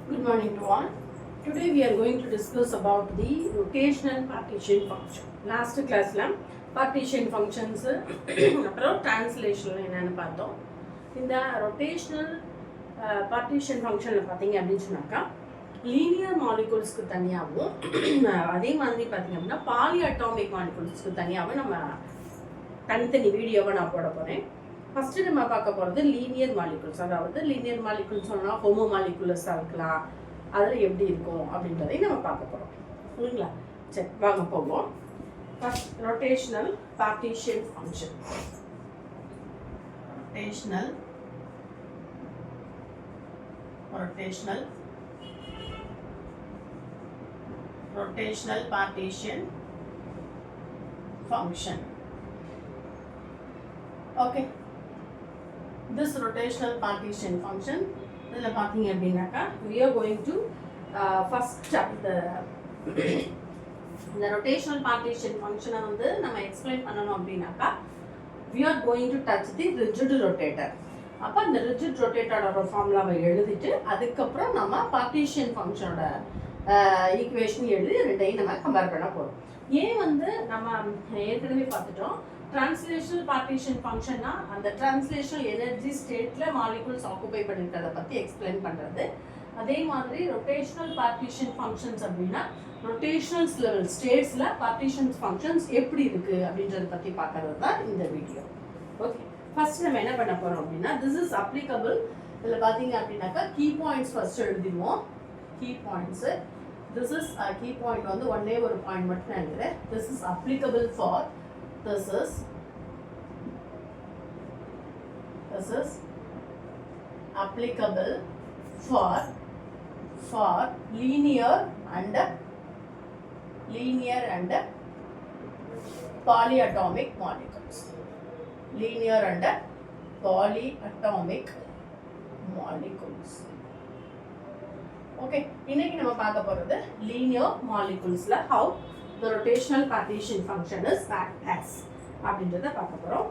Good morning to all. Today we are going to discuss about the rotational partition function. Last class la partition functions அப்புறம் translation என்னன்னு பார்த்தோம். இந்த rotational partition functionல பாத்தீங்க அப்படினு சொன்னாக்கா linear moleculesக்கு தனியாவும் அதே மாதிரி பாத்தீங்க அப்படினா polyatomic moleculesக்கு தனியாவும் நம்ம தனித்தனி வீடியோவை நான் போட போறேன். ஃபர்ஸ்ட் நம்ம பார்க்க போகிறது லீனியர் மாலிகுல்ஸ். அதாவது லீனியர் மாலிகுல்ஸ் சொன்னால் ஹோமோ மாலிகுலஸாக இருக்கலாம், அதில் எப்படி இருக்கும் அப்படின்றதையும் நம்ம பார்க்க போகிறோம். சரிங்களா? சரி, வாங்க போவோம். First rotational partition function. Rotational partition function. Okay. This rotational partition function, we are going to first the rotational partition function explain we are going to touch the rigid rotator. அப்போ அந்த rigid rotator ஃபார்முலாவை எழுதிட்டு அதுக்கப்புறம் நம்ம partition function equation எழுதி ரெண்டையும் நம்ம compare பண்ண போகிறோம். ஏன் நம்ம ஏற்கனவே பார்த்துட்டோம், translational partition function அந்த translational energy stateல molecules occupy பண்ணிருக்கிறத பத்தி explain பண்றது. அதே மாதிரி rotational partition functions அப்படின்னா rotational level statesல partition functions எப்படி இருக்கு அப்படின்றத பத்தி பார்க்கறது தான் இந்த வீடியோ. ஓகே, ஃபர்ஸ்ட் நம்ம என்ன பண்ண போறோம் அப்படின்னா this is applicable. இதுல பாத்தீங்க அப்படின்னாக்கா key points ஃபர்ஸ்ட் எழுதிடுவோம். key points, this is a key point வந்து ஒண்ணே ஒரு பாயிண்ட் மட்டும் எழுதுறேன். this is applicable for This is applicable for linear and polyatomic molecules. Linear and polyatomic molecules. Okay, இன்னைக்கு நம்ம பார்க்க போறது linear moleculesல how the rotational partition function is act as அப்படின்றத பார்க்க போறோம்.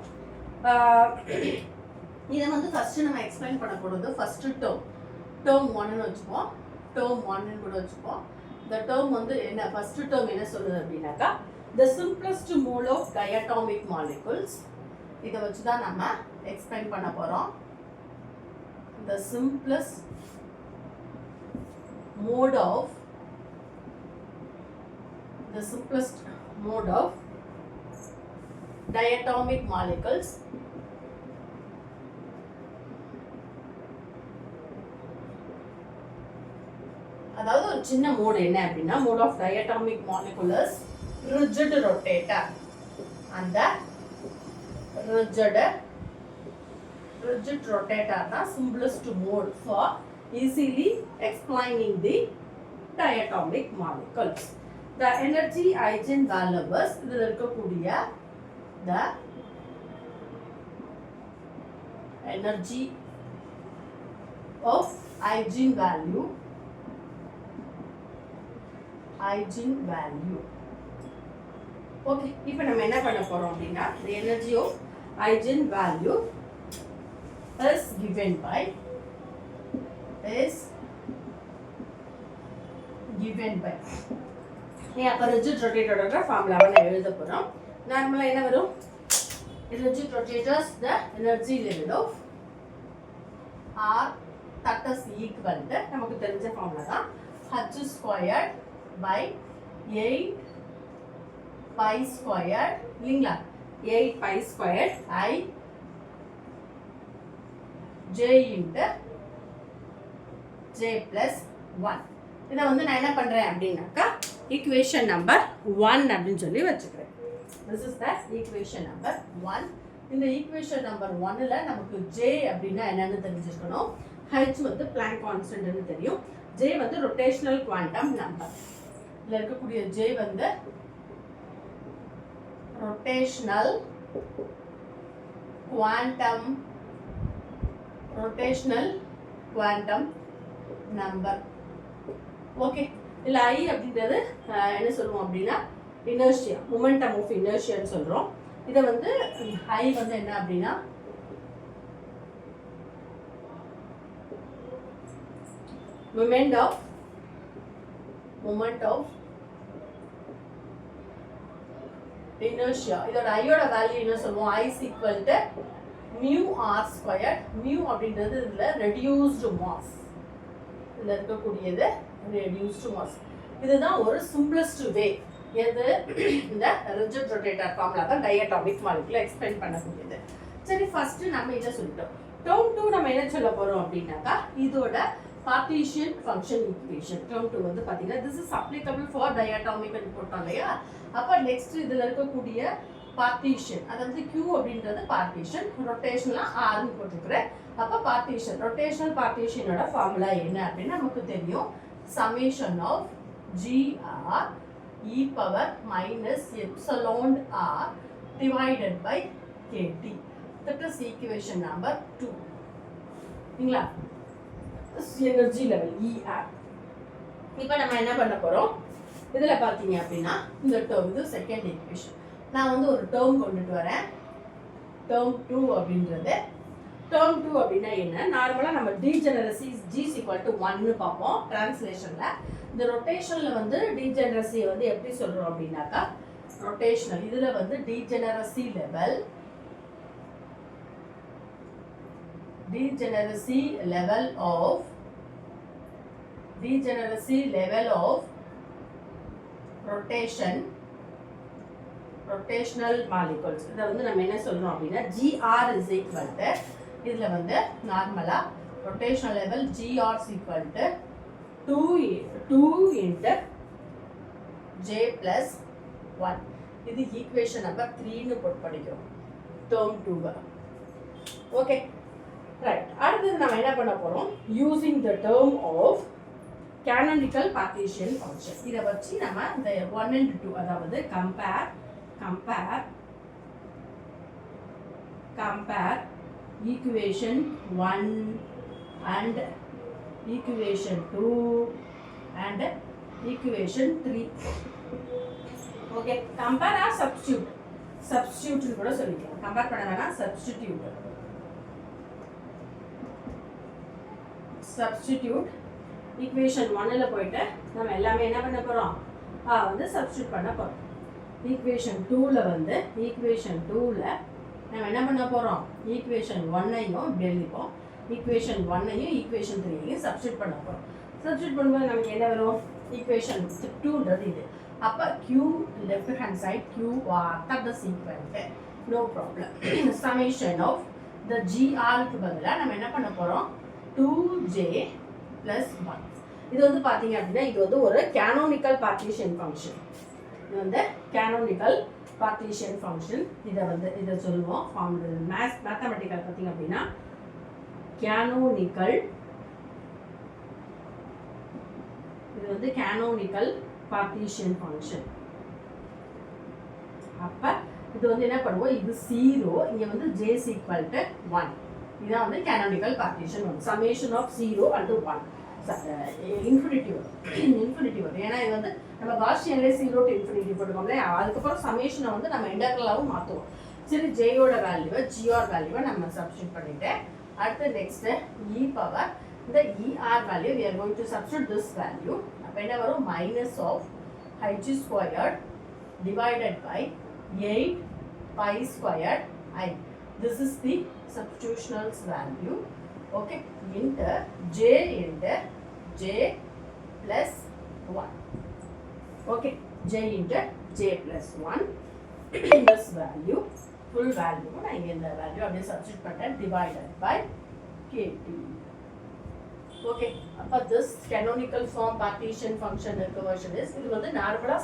இதை ஃபர்ஸ்ட் நம்ம எக்ஸ்பிளைன் பண்ண போறது ஃபர்ஸ்ட் டேர்ம் 1 ன்னு வச்சுப்போம். டேர்ம் 1 ன்னு கூட வச்சுப்போம். இந்த டேர்ம் என்ன, ஃபர்ஸ்ட் டேர்ம் என்ன சொல்லுது அப்படின்னாக்கா the simplest mode of diatomic molecules. இதை வச்சு தான் நம்ம எக்ஸ்பிளைன் பண்ண போறோம். the simplest mode of diatomic molecules அதாவது ஒரு சின்ன மோட் என்ன அப்படின்னா mode of diatomic molecules rigid rotator. அந்த rigid rotator தான் simplest mode for easily explaining the diatomic molecules. The energy eigenvalues இதில் இருக்கக்கூடிய the energy of eigenvalue. Okay, இப்போ நம்ம என்ன பண்ண போறோம் அப்படின்னா the energy of eigenvalue is given by அப்போ rigid rotator ஃபார்முலாவை நான் எழுத போகிறோம். நார்மலாக என்ன வரும், rigid rotators the energy level of R that is equal to நமக்கு தெரிஞ்ச ஃபார்முலா தான் h squared by 8 pi squared இல்லைங்களா, 8 pi squared I j into j plus 1. இதை நான் என்ன பண்ணுறேன் அப்படின்னாக்கா ஈக்குவேஷன் நம்பர் 1 அப்படின்னு சொல்லி வச்சுக்கிறேன். This is the equation number 1. இந்த ஈக்குவேஷன் நம்பர் 1ல நமக்கு j அப்படின்னா என்னன்னு தெரிஞ்சிருக்கணும். h பிளாங்க் கான்ஸ்டன்ட்னு தெரியும். j rotational quantum number. இதுல இருக்கக்கூடிய j rotational quantum number. Okay, இல்ல I அப்படின்றது என்ன சொல்லுவோம் அப்படின்னா இனர்ஷியா, மொமெண்டம் ஆஃப் இனர்ஷியான்னு சொல்றோம். இதை I என்ன அப்படின்னா moment of inertia. இதோட ஐயோட வேல்யூ என்ன சொல்லுவோம்? I is equal to mu r squared. mu அப்படின்றது இதுல reduced mass. இதுல இருக்கக்கூடியது reduced mass. இதுதான் ஒரு simplest way. எது இந்த rigid rotator formula தான் diatomic molecule explain பண்ணக்கூடியது. சரி, ஃபர்ஸ்ட் நம்ம இத சொல்லிட்டோம். term 2 நம்ம என்ன சொல்ல போறோம் அப்படினாக்கா இதோட partition function equation. term 2 வந்து பாத்தீங்கன்னா this is applicable for diatomic ன்னு போட்டோம் இல்லையா? அப்ப நெக்ஸ்ட் இதுல இருக்கக்கூடிய பார்ட்டிஷன், அதாவது Q அப்படின்றது பார்ட்டிஷன், ரொட்டேஷனலா R ன்னு போட்டுக்கிறேன். அப்ப பார்ட்டிஷன், ரொட்டேஷனல் பார்ட்டிஷனோட ஃபார்முலா என்ன அப்படினா நமக்கு தெரியும். summation of GR e power minus epsilon R divided by KT. That is equation number 2. சரிங்களா? Energy level ER. இப்போ நம்ம என்ன பண்ண போறோம்? இதுல பாத்தீங்க அப்படினா இந்த டேர்ம் இது செகண்ட் ஈக்குவேஷன். நான் வந்து ஒரு டேர்ம் கொண்டுட்டு வரேன். டேர்ம் 2 அப்படின்றது டேர்ம் 2 அப்படினா என்ன? நார்மலா நம்ம டீஜெனரசி G = 1 ன்னு பாப்போம் டிரான்ஸ்லேஷன்ல. இந்த ரொட்டேஷன்ல வந்து டீஜெனரசி வந்து எப்படி சொல்றோம் அப்படினாக்கா ரொட்டேஷனல் இதுல வந்து டீஜெனரசி level of rotational molecules. இத வந்து நம்ம என்ன சொல்றோம் அப்படினா GR is equal to இதுல வந்து நார்மலா rotational level GR is equal to 2 into J plus 1. இது ஈக்குவேஷன் நம்பர் 3 ன்னு போட்டு படிக்கிறோம் term 2. Okay right. அடுத்து நம்ம என்ன பண்ண போறோம்? using the term of canonical partition function. இத வச்சு நம்ம இந்த 1 and 2 அதாவது compare equation 1 and equation 2 and equation 3. okay, compare or substitute னு கூட சொல்லிக்கலாம். compare பண்ண வேணாம், substitute equation 1 ல போய்ட்டு நம்ம எல்லாமே என்ன பண்ண போறோம்? வந்து substitute பண்ண போறோம். equation 2 ல வந்து equation 2 ல நம்ம என்ன பண்ண போறோம்? equation 1 ஐயும் இப்படி எழுதிப்போம். equation 1 ஐயும் equation 3 ஐயும் substitute பண்ண போறோம். substitute பண்ணும்போது நமக்கு என்ன வரும்? equation 2 ன்றது இது. அப்ப q left hand side q that is equal to no problem. summation of the gr க்கு பதிலா நம்ம என்ன பண்ண போறோம்? 2j plus 1. இது வந்து பாத்தீங்க அப்படினா இது வந்து ஒரு canonical partition function. இது வந்து canonical partition function. இத சொல்லுவோம் மேத்தமெட்டிக்கல் பாத்தீங்க அப்படினா canonical. இது வந்து canonical partition function. அப்ப இது வந்து என்ன பண்ணுவோம்? இது 0, இங்க வந்து j is equal to 1. இதான் வந்து canonical partition one. summation of 0 and 1. infinity வரும். ஏன்னா இது வந்து நம்ம காஷியன்ல 0 to infinity போட்டுக்கோம்ல. அதுக்கப்புறம் சமேஷனை வந்து நம்ம இன்டெக்ரலாவும் மாத்துவோம். சரி, j யோட வேல்யூவை gr வேல்யூவை நம்ம சப்ஸ்டிட்யூட் பண்ணிட்டேன். அடுத்து நெக்ஸ்ட் e பவர் இந்த er value we are going to substitute this value. அப்ப என்ன வரும்? minus of h squared divided by 8 pi squared I. This is the substitutional value. Okay, into j plus 1. Okay, j into j plus 1. This value, full value, I get the value of the substitute pattern divided by kt. Okay, but this canonical form partition function version is இது வந்து நார்மலா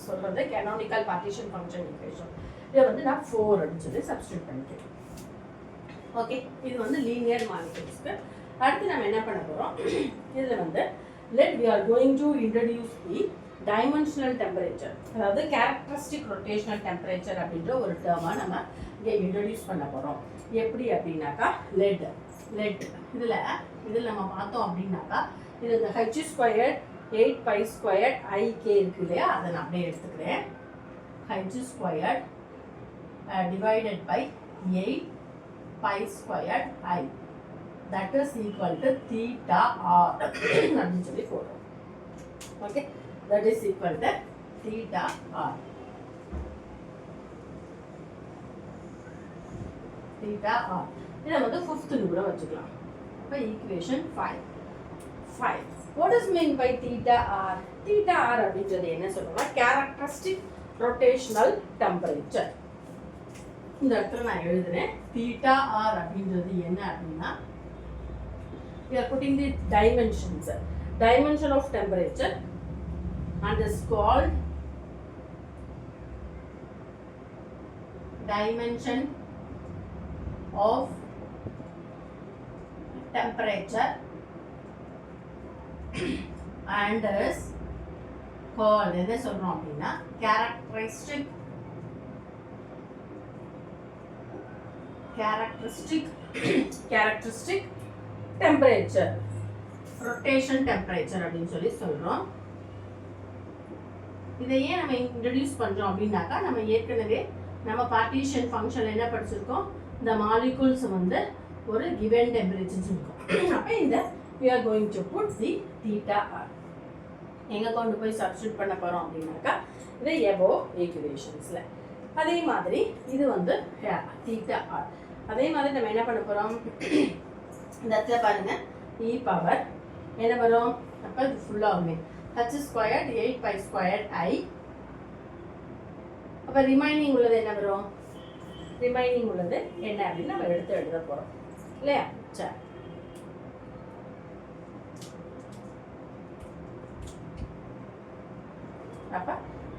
சொல்றது canonical partition function equation. இத வந்து நான் 4 ன்னு சொல்லி substitute பண்ணிட்டேன். ஓகே, இது வந்து லீனியர் மாலிகுல்ஸ்க்கு. அடுத்து நம்ம என்ன பண்ண போறோம்? இதுல வந்து we are going to introduce the dimensional temperature. அதாவது characteristic rotational temperature அப்படின்ற ஒரு டேர்மா நம்ம இங்க இன்ட்ரோ듀ce பண்ண போறோம். எப்படி அப்படினாக்கா lead இதுல நம்ம பார்த்தோம் அப்படினாக்கா இது இந்த h squared 8 pi squared ik இருக்கு இல்லையா? அதை நான் அப்படியே எடுத்துக்கிறேன். h squared divided by 8 pi squared I. that is equal to theta r அப்படின்னு சொல்லி போடுறோம். Okay, that is equal to theta r. theta r இதை வந்து 5th கூட வச்சுக்கலாம். அப்போ equation 5. What is meant by theta r? theta r அப்படின்றது என்ன சொல்றோம்னா கேரக்டரிஸ்டிக் ரொட்டேஷனல் டெம்பரேச்சர். இந்த இடத்துல நான் எழுதுறேன் theta r அப்படின்றது என்ன அப்படின்னா we are putting the dimension of temperature and is called dimension of temperature and is called என்ன சொல்றோம் அப்படின்னா characteristic temperature, rotation temperature அப்படின்னு சொல்லி சொல்றோம். இதை ஏன் நம்ம இன்ட்ரடியூஸ் பண்றோம் அப்படின்னாக்கா நம்ம ஏற்கனவே நம்ம பார்ட்டிஷன் ஃபங்க்ஷன் என்ன படிச்சிருக்கோம், இந்த மாலிகூல்ஸ் வந்து ஒரு கிவன் டெம்பரேச்சர் இருக்கும். அப்போ இந்த we are going to put the theta r எங்க கொண்டு போய் சப்ஸ்டிட்யூட் பண்ண போறோம் அப்படின்னாக்கா இது above equationsல. அதே மாதிரி இது வந்து theta r. அதே மாதிரி நம்ம என்ன பண்ண போறோம், இந்த இடத்துல பாருங்க e பவர் என்ன வரும், அப்போ இது ஃபுல்லாகுமே h ஸ்கொயர்ட் 8 ஸ்கொயர்ட் i. அப்போ ரிமைனிங் உள்ளது என்ன வரும், ரிமைனிங் உள்ளது என்ன அப்படின்னு நம்ம எடுத்து எழுத போறோம் இல்லையா. சரி, அப்போ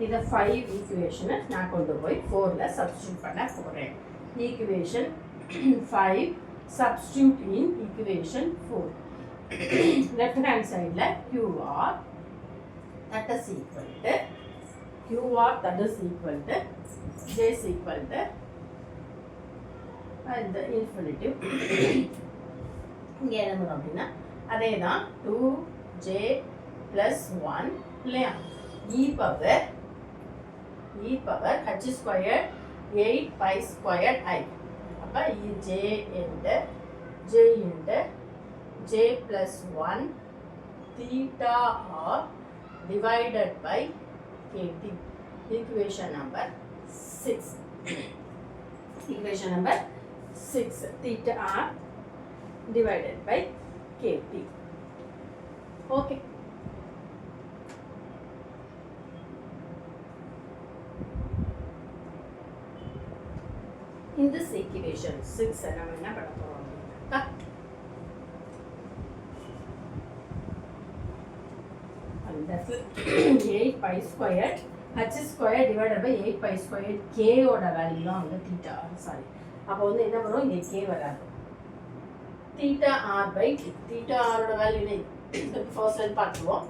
இதை 5 ஈக்குவேஷனை நான் கொண்டு போய் 4ல சப்ஸ்டிட்யூட் பண்ண போகிறேன். Equation 5 substitute in equation 4. Left hand side la QR that is equal to J is equal to and the infinitive இங்க என்ன வரும் அப்படின்னா அதே தான் 2J plus 1 இல்லையா, e power h squared 8 pi squared I. அப்போ J plus 1 theta r divided by kt. Equation number 6. Equation number 6. Theta r divided by kt. Okay. In this equation 6 நம்ம என்ன பண்ண போறோம் அப்படின்னா 8 pi squared h squared divided by 8 pi squared k ஓட value தான் வந்து theta r. Sorry, அப்போ வந்து என்ன வரும், இங்க k வராது. theta r by theta r ஓட வேல்யூ என்ன ஃபர்ஸ்ட் லைன் பார்த்துவோம்.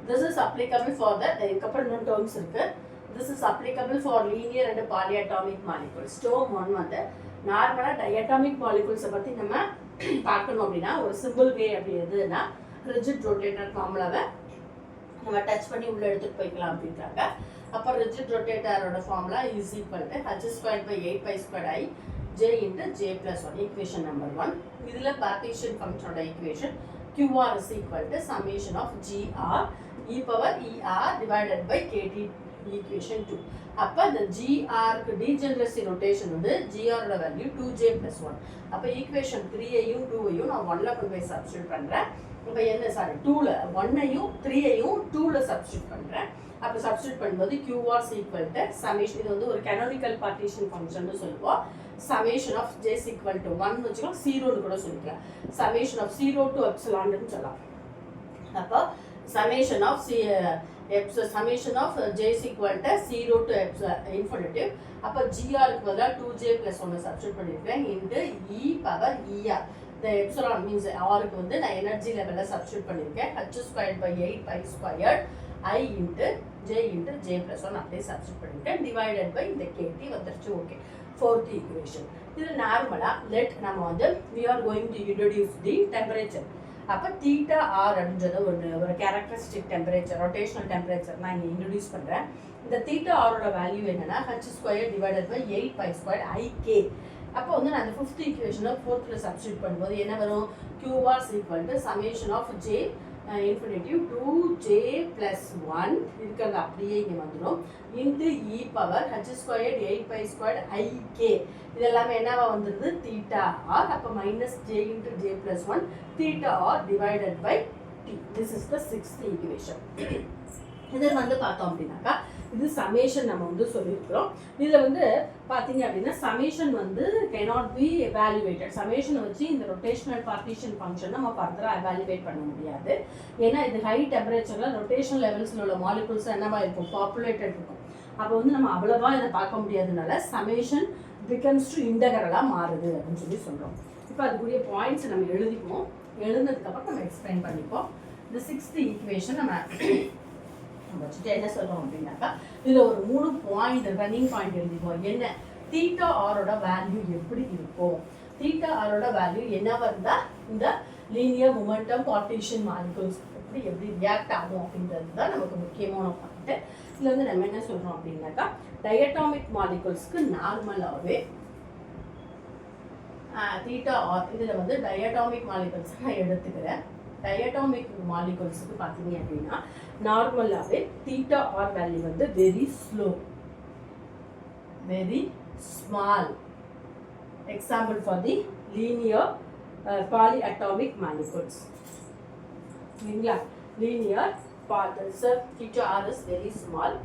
This is applicable for the couple of terms இருக்கு. This is applicable for linear and polyatomic molecules. Term 1 வந்து நார்மலா diatomic molecules பத்தி நம்ம பார்க்கணும் அப்படின்னா ஒரு சிம்பிள் வே அப்படி எதுனா rigid rotator ஃபார்முலாவை நம்ம டச் பண்ணி உள்ள எடுத்துட்டு போய்க்கலாம் அப்படின்றாங்க. அப்போ rigid rotator formula is equal to h squared by 8 pi squared I j into j plus 1. Equation number 1. இதுல partition function ஓட equation qr is equal to summation of gr e power er divided by kt. Equation 2. அப்போ the gr க்கு degeneracy rotation வந்து gr ஓட value 2j plus 1. அப்போ equation 3 ஐயும் 2 ஐயும் நான் 1ல கொண்டு போய் சப்ஸ்டிட்யூட் பண்றேன். இப்போ என்ன சாரி 2ல 1 ஐயும் 3 ஐயும் 2ல சப்ஸ்டிட்யூட் பண்றேன். அப்போ சப்ஸ்டிட்யூட் பண்ணும்போது qr is equal to summation, இது வந்து ஒரு canonical partition function னு சொல்லுவோம். summation of j is equal to 1 வெச்சுக்கலாம், 0 னு கூட சொல்லிக்கலாம். summation of 0 to epsilon னு சொல்லலாம். அப்போ summation of j is equal to 0 to infinitive. அப்போ gr க்கு பதிலா 2j plus 1 சப்ஸ்டிட்யூட் பண்ணிருக்கேன் into e power er. the epsilon means r க்கு வந்து நான் எனர்ஜி லெவல்ல சப்ஸ்டிட்யூட் பண்ணிருக்கேன். h squared by 8 pi squared I into j plus 1 அப்படியே சப்ஸ்டிட்யூட் பண்ணிருக்கேன். divided by இந்த kt வந்துருச்சு. Okay, fourth equation. இது நார்மலா let நம்ம வந்து we are going to introduce the temperature. அப்போ theta r அப்படின்றது ஒரு கேரக்டரிஸ்டிக் டெம்பரேச்சர், ரொட்டேஷனல் டெம்பரேச்சர் நான் இங்கே இன்ட்ரடியூஸ் பண்ணுறேன். இந்த theta r ஓட வேல்யூ என்னன்னா h squared divided by 8 pi squared ik. அப்போ வந்து நான் அந்த ஃபிஃப்த் ஈக்குவேஷனை ஃபோர்த்தில் சப்ஸ்டியூட் பண்ணும்போது என்ன வரும்? QR equal to summation of J infinitive 2J + 1 இருக்கிறது அப்படியே இங்கே வந்துடும் into E power H² 8π² IK இதெல்லாமே என்னவா வந்துடுது? Theta R. அப்போ -J × J + 1 theta R divided by T. This is the sixth equation. இதை வந்து பார்த்தோம் அப்படின்னாக்கா இது சமேஷன் நம்ம வந்து சொல்லியிருக்கிறோம். இதில் வந்து பார்த்தீங்க அப்படின்னா சமேஷன் வந்து cannot be evaluated. சமேஷனை வச்சு இந்த ரொட்டேஷனல் பார்ட்டிஷன் ஃபங்க்ஷன் நம்ம ஃபர்தராக எவாலுவேட் பண்ண முடியாது. ஏன்னா இது ஹை டெம்பரேச்சரில் ரொட்டேஷனல் லெவல்ஸில் உள்ள மாலிகுல்ஸ் என்னவா இருக்கும்? பாப்புலேட்டட் இருக்கும். அப்போ வந்து நம்ம அவ்வளோவா இதை பார்க்க முடியாதனால சமேஷன் பிகம்ஸ் டு இன்டகரலாக மாறுது அப்படின்னு சொல்லி சொல்கிறோம். இப்போ அதுக்குரிய பாயிண்ட்ஸ் நம்ம எழுதிக்குவோம். எழுதுனதுக்கப்புறம் நம்ம எக்ஸ்பிளைன் பண்ணிப்போம். இந்த சிக்ஸ்த் ஈக்குவேஷன் நம்ம வச்சுட்டு என்ன சொல்றோம் அப்படின்னாக்கா இதுல ஒரு 3 பாயிண்ட் ரன்னிங் பாயிண்ட் எழுதிப்போம். என்ன? தீட்டா ஆரோட வேல்யூ எப்படி இருக்கும்? தீட்டா ஆரோட வேல்யூ என்னவா இருந்தா இந்த லீனியர் மொமெண்டம் பார்ட்டிஷன் மாலிகுல்ஸ் எப்படி ரியாக்ட் ஆகும் அப்படின்றது தான் நமக்கு முக்கியமான பாயிண்ட். இதுல வந்து நம்ம என்ன சொல்றோம் அப்படின்னாக்கா டயட்டாமிக் மாலிகுல்ஸ்க்கு நார்மலாகவே தீட்டா ஆர் இதுல வந்து டயட்டாமிக் மாலிகுல்ஸ் நான் எடுத்துக்கிறேன். டயட்டாமிக் மாலிகுல்ஸுக்கு பார்த்தீங்க அப்படின்னா நார்மலாகவே தீட்டா ஆர் வேல்யூ வந்து very slow, very small. Example for the linear polyatomic molecules இல்லைங்களா? Linear theta r is very small.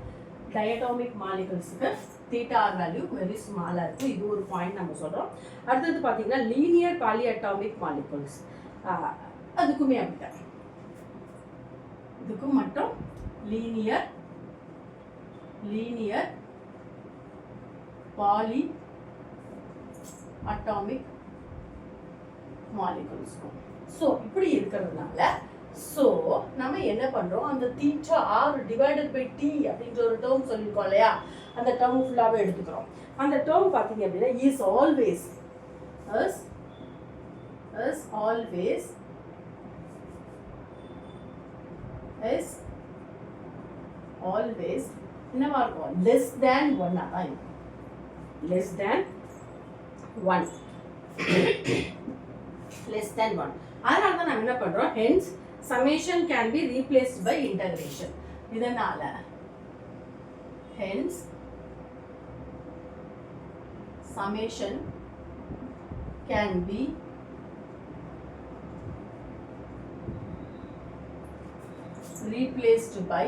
Diatomic மாலிகுல்ஸுக்கு தீட்டா ஆர் வேல்யூ வெரி ஸ்மாலாக இருக்கும். இது ஒரு பாயிண்ட் நம்ம சொல்கிறோம். அடுத்தது பார்த்தீங்கன்னா லீனியர் பாலிஅட்டாமிக் மாலிகுல்ஸ் அதுக்குமே அப்படிதான். இதுக்கும் மட்டும் லீனியர் பாலி அட்டாமிக் மாலிகுல்ஸ்க்கும். ஸோ இப்படி இருக்கிறதுனால ஸோ நம்ம என்ன பண்றோம்? அந்த theta R divided by T அப்படின்ற ஒரு டேர்ம் சொல்லியிருக்கோம் இல்லையா? அந்த டேர்ம் ஃபுல்லாகவே எடுத்துக்கிறோம். அந்த டேர்ம் பார்த்தீங்க அப்படின்னா இஸ் ஆல்வேஸ் என்னவா இருக்கும்? less than 1 தான் இருக்கும். less than 1 அதனால தான் நம்ம என்ன பண்றோம்? hence summation can be replaced by integration. இதனால hence summation can be replaced by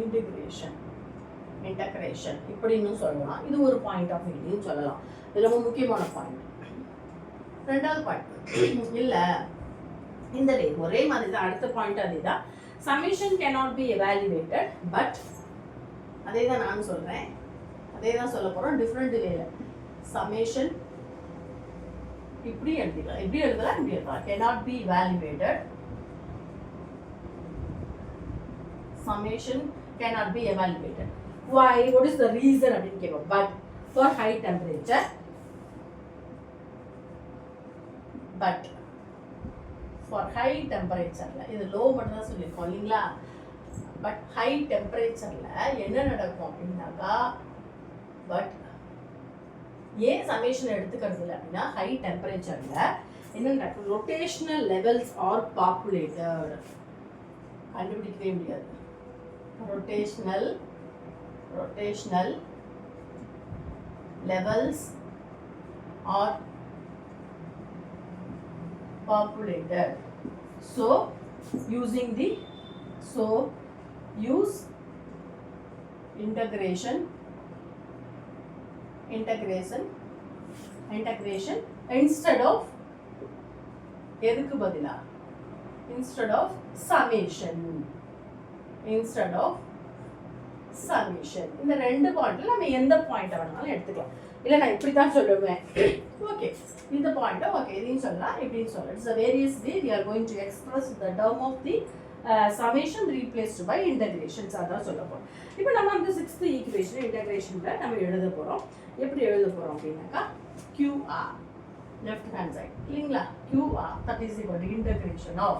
integration இப்படின்னு சொல்லலாம். இது ஒரு பாயிண்ட் ஆஃப் வியூ சொல்லலாம். இது ரொம்ப முக்கியமான பாயிண்ட். ரெண்டாவது பாயிண்ட் இல்ல இந்த ஒரே மாதிரி தான். அடுத்த பாயிண்ட் அதேதான். summation cannot be evaluated but அதே தான் நான் சொல்றேன். அதே தான் சொல்ல போறோம் டிஃபரெண்ட் வேல. summation இப்படி எழுதிக்கலாம். இப்படி எழுதலாம். cannot be evaluated. Summation cannot be evaluated. Why? What is the reason? அப்படின்னு கேட்போம். But for high temperature, இது லோ மட்டும் தான் சொல்லியிருக்கோம் இல்லைங்களா? பட் ஹை டெம்பரேச்சர்ல என்ன நடக்கும் அப்படின்னாக்கா பட் ஏன் சமேஷன் எடுத்துக்கிறது இல்லை அப்படின்னா ஹை டெம்பரேச்சர்ல என்ன நடக்கும்? Rotational levels are populated. கண்டுபிடிக்கவே முடியாது. rotational levels are populated. So use integration instead of எதுக்கு பதிலா instead of summation இந்த ரெண்டு பாயிண்ட்ல நம்ம எந்த பாயிண்ட் வேணாலும் எடுத்துக்கலாம். இல்ல நான் இப்படி தான் சொல்லுவேன். ஓகே இந்த பாயிண்ட் ஓகே இதையும் சொல்லலாம் இப்படின்னு சொல்லலாம். It's a various way we are going to express the term of the summation replaced by integrations அதான் சொல்ல போறோம். இப்போ நம்ம அந்த 6th ஈக்குவேஷன் இன்டகிரேஷன்ல நம்ம எழுத போறோம். எப்படி எழுத போறோம் அப்படின்னாக்கா QR left hand side இல்லைங்களா? QR that is equal to integration of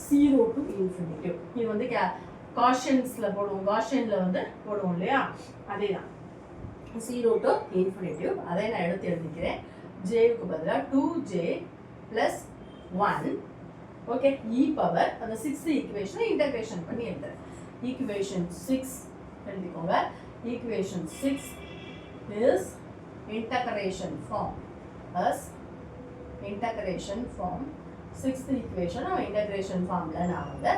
0 to infinity. இது வந்து காஷன்ஸ்ல போடுவோம். காஷன்ல வந்து போடுவோம் இல்லையா? அதேதான். 0 to infinitive. அதை நான் எடுத்து எழுதிக்கிறேன். ஜேவுக்கு பதிலாக 2j plus 1. Okay, e power அந்த 6th ஈக்குவேஷனை இன்டகிரேஷன் பண்ணி எழுதுறேன். ஈக்குவேஷன் 6 எழுதிக்கோங்க. Equation 6 is integration form. As integration form 6th equation of integration formula நான் வந்து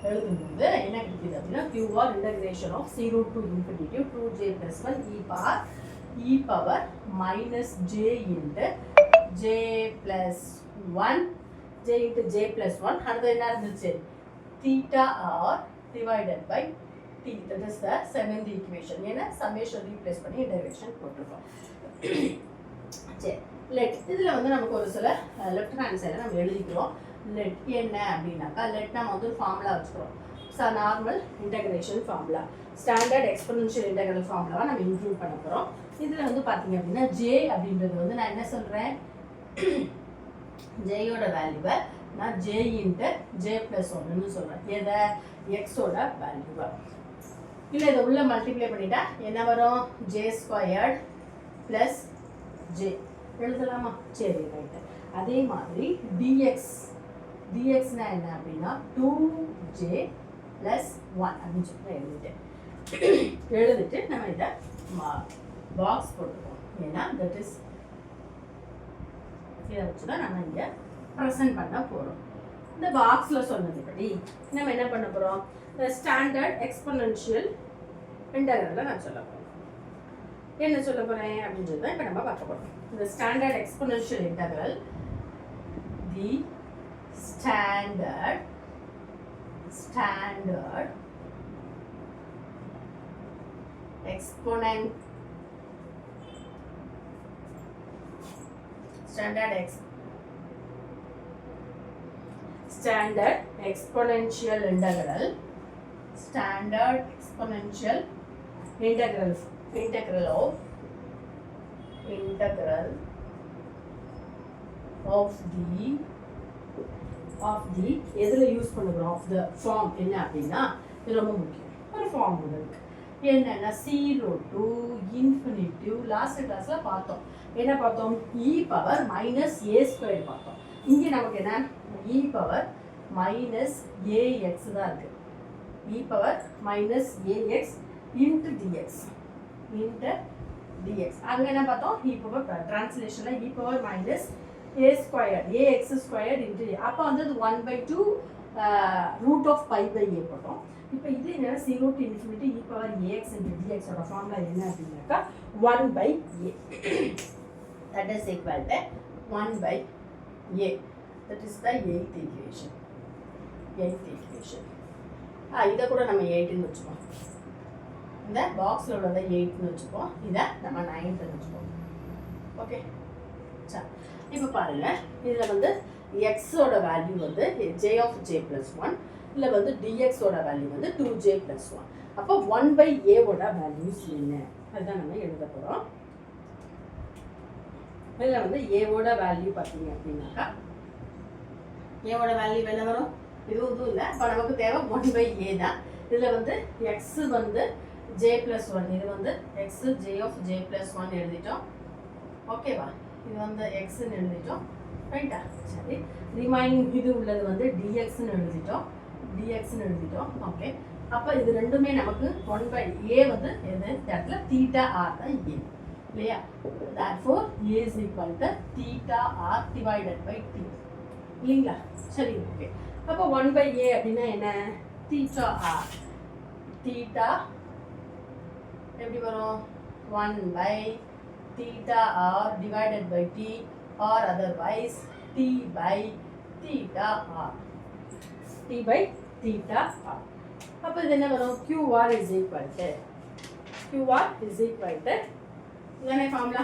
எழுதும்போது என்ன கிடைக்குது அப்படின்னா qr integration of 0 to infinity 2j plus 1 e power minus j into j plus 1 j into j plus 1 அடுத்து என்ன இருந்துச்சு theta r divided by t. That is the 7th equation. ஏன்னா summation replace பண்ணி integration போட்டுருக்கோம். சரி, let இதில் வந்து நமக்கு ஒரு சில லெஃப்ட் ஹேண்ட் சைடில் நம்ம எழுதிக்கிறோம். லெட் என்ன அப்படின்னாக்கா லெட் நம்ம வந்து ஃபார்முலா வச்சுக்கிறோம். Normal integration formula, standard exponential integral ஃபார்முலாவை நம்ம இன்க்ளூட் பண்ண போகிறோம். இதில் வந்து பார்த்தீங்க அப்படின்னா ஜே அப்படின்றது வந்து நான் என்ன சொல்கிறேன், ஜேயோட வேல்யூவை நான் ஜே இன்ட்டு ஜே ப்ளஸ் ஒன்றுன்னு சொல்கிறேன். எதை எக்ஸோட வேல்யூவை இல்லை இதை உள்ள மல்டிப்ளை பண்ணிட்டா என்ன வரும் ஜே ஸ்கொயர்ட் ப்ளஸ் ஜே எழுதலாமா? சரி, ரைட்டு. அதே மாதிரி dxனா என்ன அப்படின்னா 2j + 1 அப்படின்னு சொல்லி எழுதிட்டு நம்ம இதை பாக்ஸ் போட்டுப்போம். ஏன்னா தட் இஸ் இதை வச்சு தான் நம்ம இங்கே ப்ரெசென்ட் பண்ண போகிறோம். இந்த பாக்ஸில் சொன்னதுபடி நம்ம என்ன பண்ண போகிறோம், ஸ்டாண்டர்ட் எக்ஸ்பொனென்ஷியல் இன்டகிரலை நான் சொல்ல போகிறேன். என்ன சொல்ல போகிறேன் அப்படின்றது தான் இப்போ நம்ம பார்க்க போகிறோம். The standard exponential integral, the standard exponential integral of the எதில் யூஸ் பண்ணுறோம் of the form என்ன அப்படின்னா இது ரொம்ப முக்கியம். ஒரு ஃபார்ம் ஒன்று இருக்குது. என்னென்னா 0 to infinitive. லாஸ்ட் கிளாஸில் பார்த்தோம். என்ன பார்த்தோம், e பவர் மைனஸ் ஏ ஸ்கொயர் பார்த்தோம். இங்கே நமக்கு என்ன e பவர் மைனஸ் ஏஎக்ஸ் தான் இருக்குது. e power minus ax into dx அங்கே என்ன பார்த்தோம், e பவர் டிரான்ஸ்லேஷனில் e power minus a squared ax squared into a. அப்போ வந்து அது 1/2 root of pi by a போட்டோம். இப்போ இது என்ன 0 to infinity e power ax into dx ஓட ஃபார்முலா என்ன அப்படின்னாக்கா 1/a. that is equal to 1/a. that is the 8th equation. இதை கூட நம்ம 8ன்னு வச்சுப்போம். இந்த பாக்ஸில் உள்ளதை 8ன்னு வச்சுப்போம். இதை நம்ம 9ன்னு வச்சுப்போம். ஓகே, சரி. இப்போ பாருங்க, இதில் வந்து எக்ஸோட வேல்யூ வந்து ஜே ஆஃப் ஜே ப்ளஸ் 1, இதில் வந்து டிஎக்ஸோட வேல்யூ வந்து 2j + 1. அப்போ 1/a-ஓட வேல்யூஸ் என்ன அதுதான் நம்ம எழுத போகிறோம். இதில் வந்து ஏவோட வேல்யூ பார்த்தீங்க அப்படின்னாக்கா ஏவோட வேல்யூ என்ன வரும், இதுவும் இல்லை. இப்போ நமக்கு தேவை 1/a தான். இதில் வந்து எக்ஸ் வந்து j + 1, இது வந்து X J of J plus 1 எழுதிட்டோம். ஓகேவா, இது வந்து எக்ஸ்ன்னு எழுதிட்டோம். ரைட்டா, சரி. ரிமைனிங் இது உள்ளது வந்து டிஎக்ஸ்ன்னு எழுதிட்டோம். ஓகே, அப்போ இது ரெண்டுமே நமக்கு 1/a வந்து எது இடத்துல தீட்டா ஆர் தான் ஏ இல்லையா. therefore a is equal to theta r divided by t இல்லைங்களா. சரி, ஓகே. அப்போ 1/a அப்படின்னா என்ன, theta r. தீட்டா எப்படி வரும், 1/theta r divided by t or otherwise t by theta r. அப்போ இது என்ன வரும், qr is equal to இதனே ஃபார்முலா.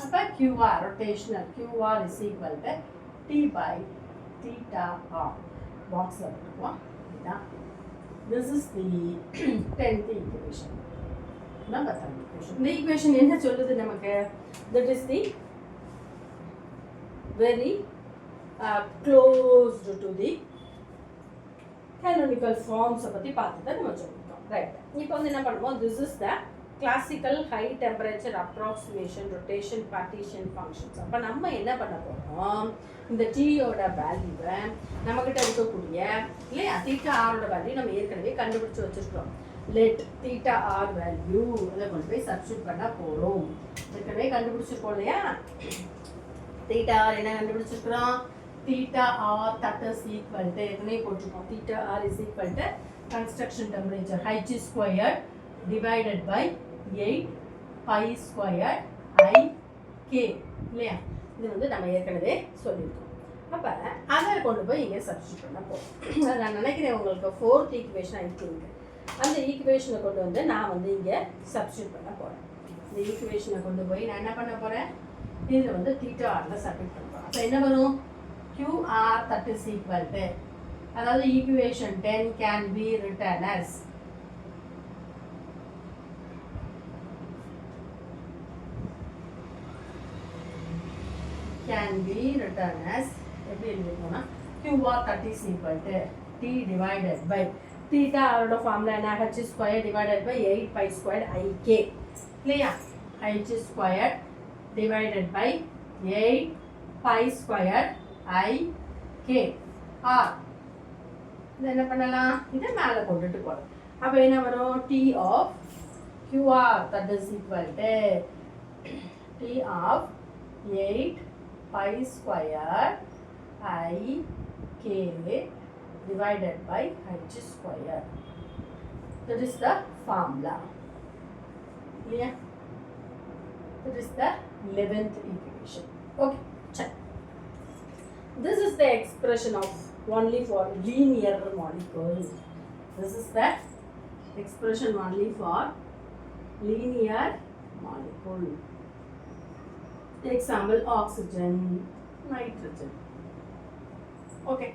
அப்போ qr rotational qr is equal to t by theta r. பாக்ஸில் போட்டுக்குவோம். இதுதான் this is the 10th equation. Number 10th equation. இந்த equation என்ன சொல்லுது நமக்கு, that is the very close to the canonical forms பற்றி பார்த்து தான் நம்ம சொல்லிட்டோம். ரைட், இப்போ வந்து என்ன பண்ணுவோம், this is the classical high temperature approximation rotation partition functions. அப்போ நம்ம என்ன பண்ண போகிறோம், இந்த டீயோட வேல்யூவை நம்மக்கிட்ட இருக்கக்கூடிய இல்லையா தீட்டா ஆரோட வேல்யூ நம்ம ஏற்கனவே கண்டுபிடிச்சி வச்சுருக்கோம். லெட் தீட்டா ஆர் வேல்யூ அதை கொண்டு போய் சப்ஸ்டியூட் பண்ண போகிறோம். ஏற்கனவே கண்டுபிடிச்சிருக்கோம் இல்லையா. தீட்டா ஆர் என்ன கண்டுபிடிச்சிருக்கிறோம், theta r that is equal to ஏற்கனவே போட்டிருக்கோம். Theta r is equal to construction temperature h squared divided by 8 pi squared I k இல்லையா. இது வந்து நம்ம ஏற்கனவே சொல்லியிருக்கோம். அப்போ அதை கொண்டு போய் இங்கே சப்ஸ்டியூட் பண்ண போகிறோம். நான் நினைக்கிறேன் உங்களுக்கு 4th ஈக்குவேஷன் இருக்குங்க. அந்த ஈக்குவேஷனை கொண்டு வந்து நான் வந்து இங்கே சப்ஸ்டியூட் பண்ண போகிறேன். இந்த ஈக்குவேஷனை கொண்டு போய் நான் என்ன பண்ண போகிறேன், இதில் வந்து தீட்டா ஆரில் சப்ஸ்டியூட் பண்ண போகிறேன். அப்போ என்ன வரும், QR that is equal to, அதாவது equation 10 can be written as எப்படி எழுதிக்கோனா QR that is equal to T divided by theta ஆரோட ஃபார்முலா என்ன, h square divided by 8 pi squared IK இல்லையா. h square divided by 8 pi squared IK R. இது என்ன பண்ணலாம், இதை மேலே கொண்டுட்டு போகலாம். அப்போ என்ன வரும், T of QR that is equal to T of 8 pi square IK divided by h square. That is the formula. Yeah. That is the 11th equation. Okay, check. This is the expression of only for linear molecule. This is the expression only for linear molecule. Example, oxygen, nitrogen. Okay,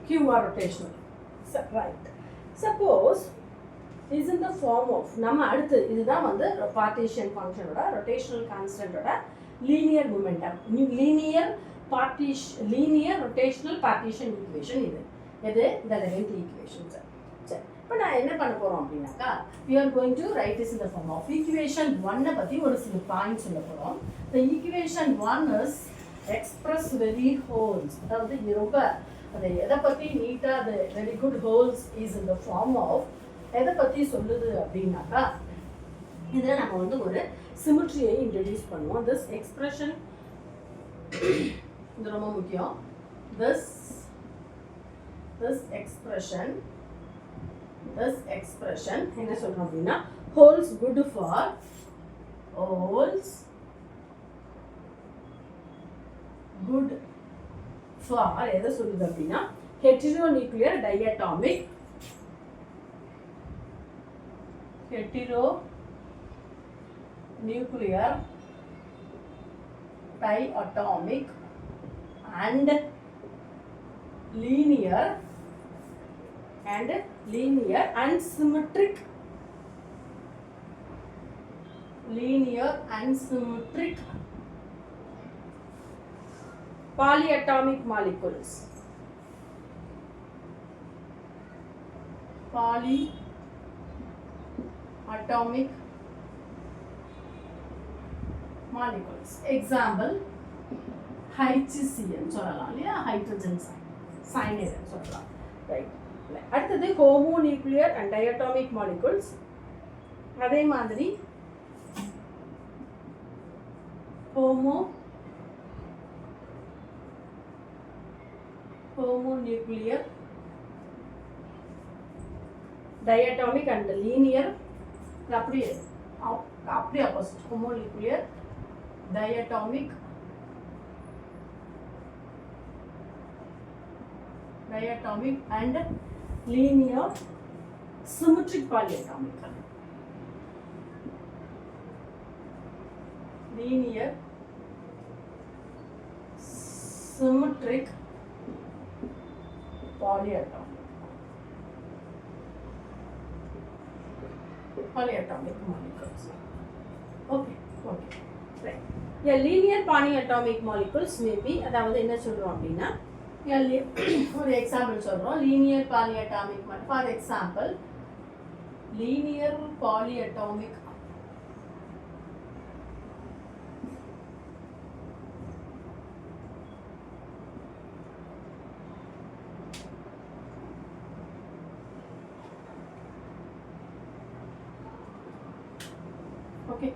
QR rotational. So, right. Suppose is in the form of, நம்ம அடுத்து இதுதான் வந்து partition function ஓட rotational constant ஓட linear momentum, linear rotational partition equation. இது இந்த 11th equation. சரி, இப்போ நான் என்ன பண்ண போகிறோம் அப்படின்னாக்கா, we are going to write this in the form of equation 1 பற்றி ஒரு சில பாயிண்ட்ஸ் சொல்ல போகிறோம். The equation 1 is express very wholes, அதாவது ரொம்ப அது எதை பற்றி நீட்டாக அது very good holes is in the form of எதை பற்றி சொல்லுது அப்படின்னாக்கா, இதில் நம்ம வந்து ஒரு சிமெட்ரியை இன்ட்ரடியூஸ் பண்ணுவோம். திஸ் எக்ஸ்பிரஷன் இது ரொம்ப முக்கியம். this expression என்ன சொல்றோம் அப்படின்னா, holds good for எதை சொல்லுது அப்படின்னா, heteronuclear diatomic and linear and symmetric polyatomic molecules. Example, HCN சொல்லலாம் இல்லையா, ஹைட்ரஜன் சயனைடு சொல்லலாம். ரைட். அடுத்தது ஹோமோநியூக்ளியர் அண்ட் டயட்டாமிக் மாலிகுல்ஸ். அதே மாதிரி ஹோமோநியூக்ளியர் டயட்டாமிக் அண்ட் லீனியர், அப்படியே opposite, ஹோமோநியூக்ளியர் diatomic and linear symmetric polyatomic. Linear symmetric polyatomic molecules. Okay. Right. A linear polyatomic molecules may be, அதாவது என்ன சொல்றோம் அப்படின்னா, ஒரு எக்ஸாம்பிள் சொல்றோம். linear polyatomic, for example linear polyatomic okay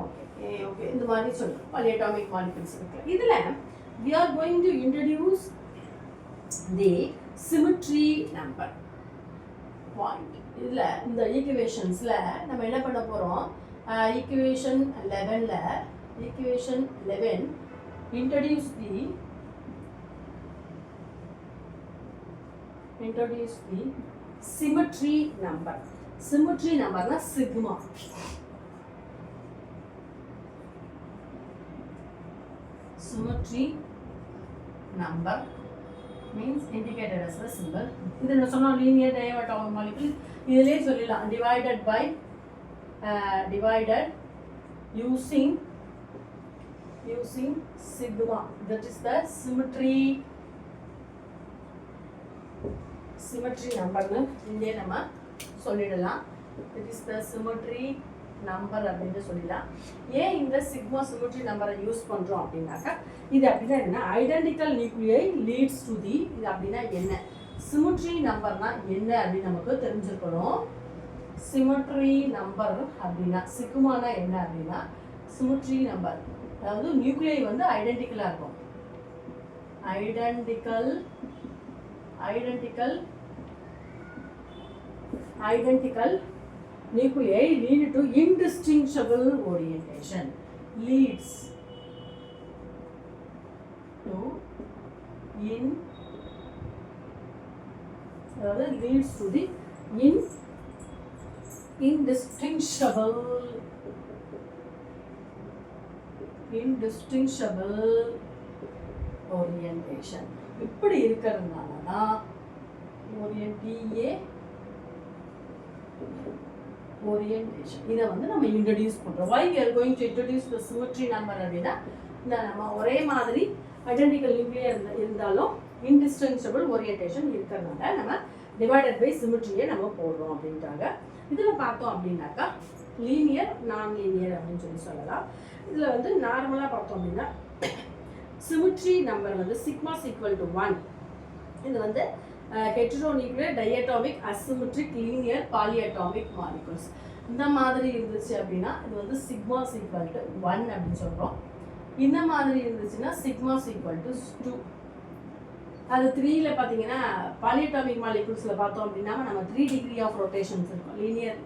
okay okay இந்த மாதிரி சொல்கிறோம் பாலியட்டாமிக் மாலிகுல்ஸ் இருக்கு. இதில் we are going to introduce the symmetry number point. இதில் இந்த ஈக்குவேஷன்ஸில் நம்ம என்ன பண்ண போகிறோம், equation 11 introduce the symmetry number. Symmetry number na sigma. Symmetry number means indicated as a symbol. இது நான் சொன்ன linear diatomic molecule இதிலே சொல்லலாம் divided using sigma. That is the symmetry number னு இங்கே நம்ம சொல்லிடலாம். It is the symmetry number அப்படினு சொல்லிடலாம். ஏன் இந்த சிக்மா symmetry நம்பரை யூஸ் பண்றோம் அப்படினாக்கா, இது அப்படினா என்ன, ஐடென்டிக்கல் நியூக்ளியை லீட்ஸ் டு தி, இது அப்படினா என்ன, symmetry நம்பர்னா என்ன அப்படி நமக்கு தெரிஞ்சிருக்கணும். symmetry நம்பர் அப்படினா சிக்மானா என்ன அப்படினா symmetry நம்பர், அதாவது நியூக்ளியை வந்து ஐடென்டிக்கலா இருக்கும். Identical nuclei lead to indistinguishable orientation. Leads to the indistinguishable orientation. இப்படி இருக்கிறதுனால தான் orientation இதை வந்து நம்ம இன்ட்ரடியூஸ் பண்றோம். why we are going to introduce the symmetry number அப்படின்னா, இந்த நம்ம ஒரே மாதிரி ஐடென்டிக்கல் நியூக்ளியா இருந்தாலும் indistinguishable orientation இருக்கிறதுனால நம்ம டிவைடட் பை சிமெட்ரியை நம்ம போடுறோம் அப்படின்றாங்க. இதில் பார்த்தோம் அப்படின்னாக்கா லீனியர் நான் லீனியர் அப்படின்னு சொல்லலாம். இதில் வந்து நார்மலாக பார்த்தோம் அப்படின்னா சிமெட்ரி நம்பர் வந்து சிக்மா ஈக்குவல் டு 1. இது வந்து heteronuclear diatomic asymmetric linear polyatomic molecules இந்த மாதிரி இருந்துச்சு அப்படின்னா இது வந்து சிக்மா ஈக்குவல் டு 1 அப்படின்னு சொல்கிறோம். இந்த மாதிரி இருந்துச்சுன்னா சிக்மா ஈக்குவல் டு 2. அது 3ல பார்த்தீங்கன்னா பாலியட்டாமிக் மாலிகுல்ஸில் பார்த்தோம் அப்படின்னா நம்ம 3 டிகிரி ஆஃப் ரொட்டேஷன்ஸ் இருக்கும், லீனியர்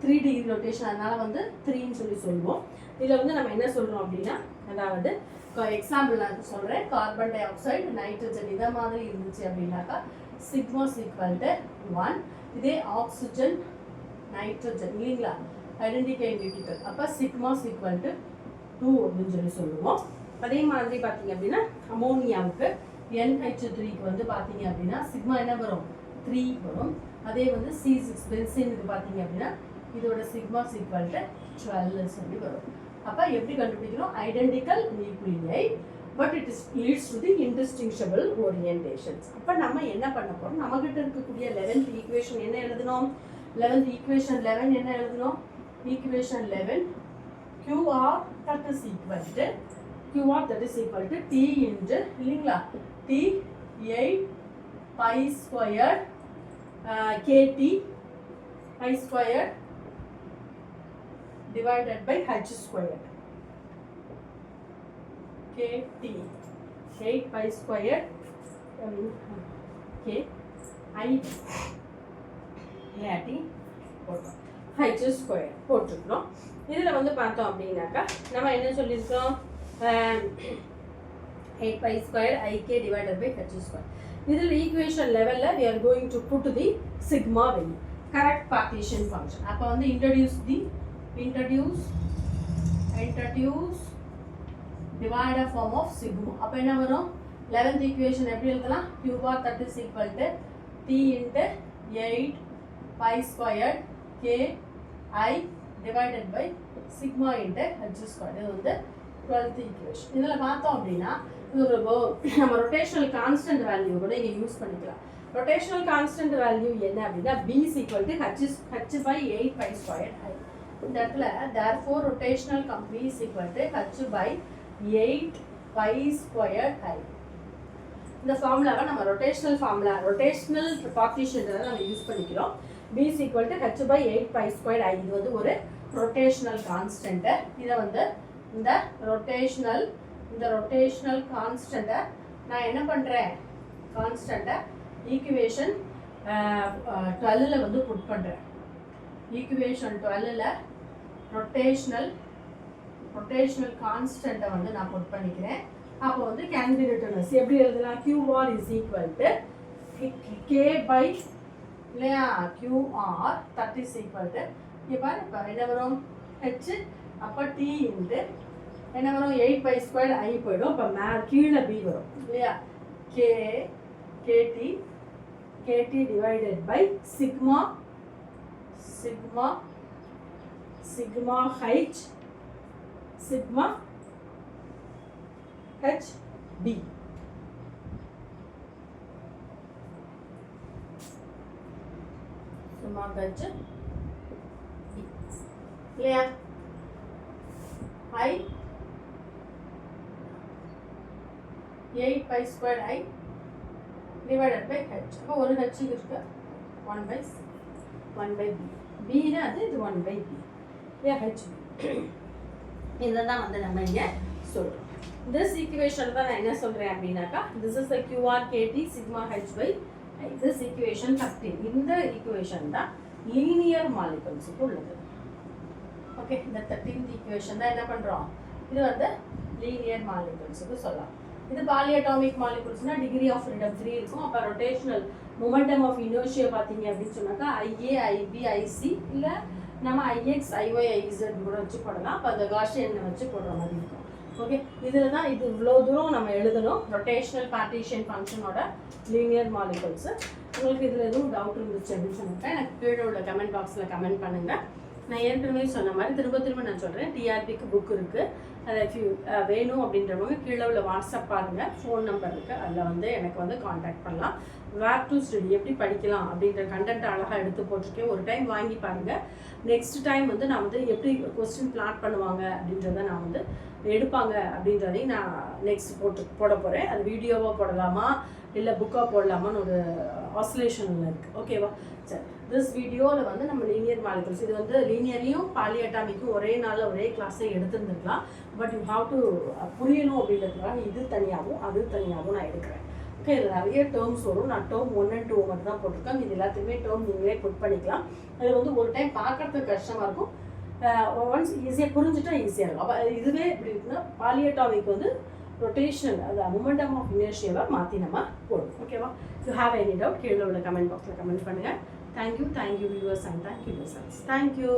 3 டிகிரி ரொட்டேஷன், அதனால வந்து 3ன்னு சொல்லுவோம். இதில் வந்து நம்ம என்ன சொல்கிறோம் அப்படின்னா, அதாவது எக்ஸாம்பிள் நான் சொல்கிறேன், கார்பன் டை ஆக்சைடு நைட்ரஜன் இதை மாதிரி இருந்துச்சு அப்படின்னாக்கா சிக்மா ஈக்குவல் டு 1. இதே ஆக்சிஜன் நைட்ரஜன் இல்லைங்களா ஐடென்டிஃபைடிக்கல், அப்போ சிக்மா ஈக்குவல் டு 2 அப்படின்னு சொல்லுவோம். அதே மாதிரி பார்த்தீங்க அப்படின்னா அமோனியாவுக்கு NH3க்கு வந்து பார்த்தீங்க அப்படின்னா சிக்மா என்ன வரும் 3 வரும். அதே வந்து C6 பென்சீனுக்கு பார்த்தீங்க அப்படின்னா இதோட சிக்மா ஈக்குவல் டு 12 சொல்லி வரும். அப்போ எப்படி கண்டுபிடிக்கிறோம், ஐடென்டிக்கல் நியூக்ளியை but it is leads to the indistinguishable orientations. அப்போ நம்ம என்ன பண்ண போகிறோம், நம்மகிட்ட இருக்கக்கூடிய 11th ஈக்குவேஷன் என்ன எழுதணும், 11th ஈக்குவேஷன் 11 என்ன எழுதணும், equation 11 QR that is equal to T into இல்லைங்களா T 8 pi squared KT pi squared divided by H squared. KT 8 pi squared K I AT போட்டோம், H squared போட்டுருக்கோம். இதில் வந்து பார்த்தோம் அப்படின்னாக்கா நம்ம என்ன சொல்லியிருக்கோம், 8 pi squared IK divided by H squared. இதில் ஈக்குவேஷன் லெவலில் we are going to put the sigma value, correct partition function. அப்போ வந்து introduce divided form of sigma. அப்போ என்ன வரும், 11th ஈக்குவேஷன் எப்படி எழுதலாம், Q bar that is equal to T into 8 pi squared K I divided by sigma into H squared. இது வந்து 12th equation. இதில் பார்த்தோம் அப்படின்னா இது ஒரு நம்ம ரொட்டேஷனல் கான்ஸ்டன்ட் வேல்யூ கூட இங்கே யூஸ் பண்ணிக்கலாம். ரொட்டேஷனல் கான்ஸ்டன்ட் வேல்யூ என்ன அப்படின்னா B is equal to H by 8 pi squared I. இந்த இடத்துல therefore rotational company is equal to H by 8 pi squared I. இந்த ஃபார்முலாவை நம்ம ரொட்டேஷனல் ஃபார்முலா, ரொட்டேஷனல் பார்ட்டிஷன் நம்ம யூஸ் பண்ணிக்கிறோம். b is equal to h by 8 pi squared I. இது வந்து ஒரு rotational constant. இதை வந்து இந்த rotational constant நான் என்ன பண்றேன், constant equation 12ல வந்து புட் பண்றேன். equation 12ல rotational constant வந்து நான் புட் பண்ணிக்கிறேன். அப்போ வந்து can be written as எப்படி எழுதலாம், qr is equal to k by இல்லையா qr, that is equal to இப்போ என்ன வரும் h, அப்போ t இன்ட்டு என்ன வரும் 8 pi squared I போயிடும். அப்போ கீழே b வரும் இல்லையா, kt divided by sigma h b. sigma h b இல்லையா, I 8 pi squared I divided by h. அப்போ ஒரு h இருக்கு 1 by b. b னா அது இது 1 by b. இல்லையா h b. இதெல்லாம் வந்து நம்ம இங்கே சொல்கிறோம். this equation தான் நான் என்ன சொல்கிறேன் அப்படின்னாக்கா, this is the qr kt sigma h by I. this equation 13. இந்த equation தான் linear molecules-க்கு உள்ளது. ஓகே, இந்த 13th equation தான் என்ன பண்ணுறோம், இது வந்து லீனியர் மாலிகுல்ஸுக்கு சொல்லலாம். இது பாலியட்டாமிக் மாலிகுல்ஸ்னா டிகிரி ஆஃப் ஃப்ரீடம் 3 இருக்கும். அப்போ ரொட்டேஷனல் மொமெண்டம் ஆஃப் இனர்ஷியா பார்த்தீங்க அப்படின்னு சொன்னாக்கா IA IB IC இல்லை நம்ம IX IY IZ கூட வச்சு போடலாம். அப்போ அந்த காஷியன் வச்சு போடுற மாதிரி இருக்கும். ஓகே, இதில் தான் இது இவ்வளோ தூரம் நம்ம எழுதணும் ரொட்டேஷனல் பார்ட்டிஷன் ஃபங்க்ஷனோட லீனியர் மாலிகுல்ஸு. உங்களுக்கு இதில் எதுவும் டவுட் இருந்துச்சு அப்படின்னு சொன்னாக்கா எனக்கு கீழே உள்ள கமெண்ட் பாக்ஸில் கமெண்ட் பண்ணுங்கள். நான் ஏற்கனவே சொன்ன மாதிரி திரும்ப நான் சொல்கிறேன், டிஆர்பிக்கு புக் இருக்குது. அதை வேணும் அப்படின்றவங்க கீழே உள்ள வாட்ஸ்அப் பாருங்கள், ஃபோன் நம்பர் இருக்குது, அதில் வந்து எனக்கு வந்து காண்டாக்ட் பண்ணலாம். வேர் டு ஸ்டடி எப்படி படிக்கலாம் அப்படின்ற கண்டென்ட் அழகாக எடுத்து போட்டிருக்கேன். ஒரு டைம் வாங்கி பாருங்கள். நெக்ஸ்ட் டைம் வந்து நான் வந்து எப்படி கொஸ்டின் பிளாட் பண்ணுவாங்க அப்படின்றத நான் வந்து எடுப்பாங்க அப்படின்றதையும் நான் நெக்ஸ்ட் போட போகிறேன். அது வீடியோவாக போடலாமா இல்லை புக்காக போடலாமான்னு ஒரு ஆசிலேஷனில் இருக்குது. ஓகேவா, சரி. திஸ் வீடியோவில் வந்து நம்ம லீனியர் மாலிகுல்ஸ், இது வந்து லீனியரையும் பாலியட்டாமிக்கும் ஒரே நாளில் ஒரே கிளாஸை எடுத்துருந்துருக்கலாம். பட் யூ ஹாவ் டு புரியணும் அப்படின்றதுக்காக இது தனியாகவும் அது தனியாகவும் நான் எடுக்கிறேன். ஓகே, இதில் நிறைய டேர்ம்ஸ் வரும். நான் டேர்ம் 1 and 2 மட்டும் தான் போட்டிருக்கேன். இது எல்லாத்துக்குமே டேர்ம் நீங்களே புட் பண்ணிக்கலாம். அது வந்து ஒரு டைம் பார்க்கறதுக்கு கஷ்டமாக இருக்கும், ஒன்ஸ் ஈஸியாக புரிஞ்சுட்டா ஈஸியாக இருக்கும். அப்போ இதுவே எப்படி இருக்குன்னா பாலியட்டாமிக் வந்து ரொட்டேஷனல், அது மொமெண்டம் ஆஃப் இனர்ஷியாவை மாற்றி நம்ம போடுவோம். ஓகேவா, யூ ஹேவ் எனி டவுட் கீழே உள்ள கமெண்ட் பாக்ஸில் கமெண்ட் பண்ணுங்கள். Thank you viewers and thank you listeners. Thank you.